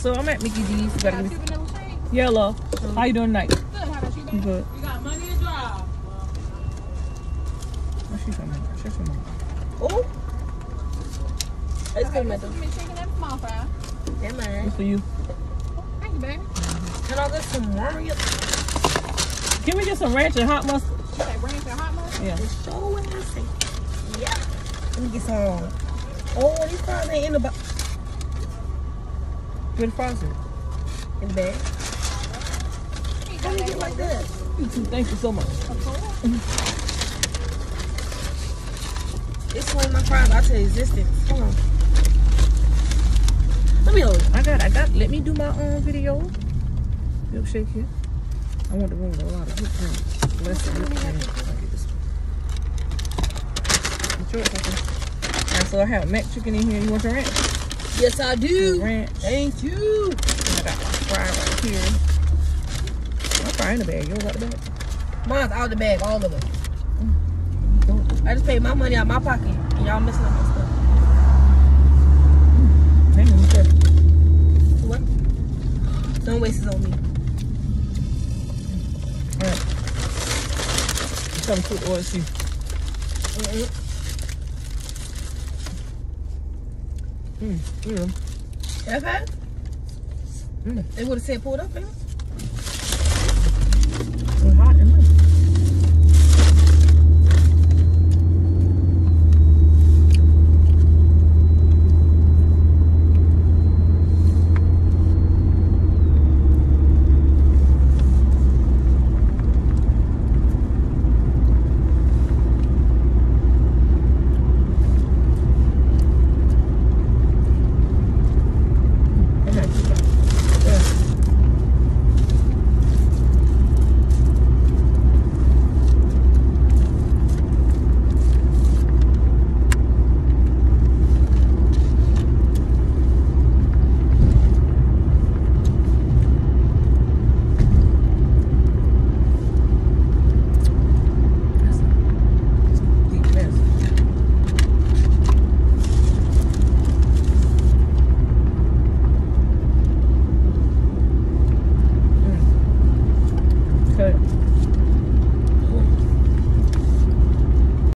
so I'm at Mickey D's. Got you vanilla shake? Yellow. How you doing tonight? Good. How about you, baby? Good. You got money to drive. Where's she from? She's from Oh. It's good, Put me chicken and small fry. Yeah, man. What's for you? Thank you, baby. Can I get some Mario? Can we get some ranch and hot mustard? You say ranch and hot mustard? Yeah. It's so easy. Yeah. Let me get some. Oh, these fries ain't in the box. Where the fries at? In the bag. How you get like that? You too. Thank you so much. It's one of my fries out to existence. Hold on. Let me hold it. I got. Let me do my own video. Milkshake here. I want the one with a lot of whipped cream. Less than whipped cream. I'll get this one. Get yours, okay. Alright, so I have mac chicken in here. You want your ranch? Yes, I do. Ranch. Thank you. I got fry right here. I'm fry in the bag. You got the bag? Mine's out the bag, all of it. I just paid my money out my pocket, and y'all messing up my stuff. Hang on, okay. What? Don't waste it on me. Alright. Come cook the order, see. Okay? They would have said pull it up, baby. It's hot in there.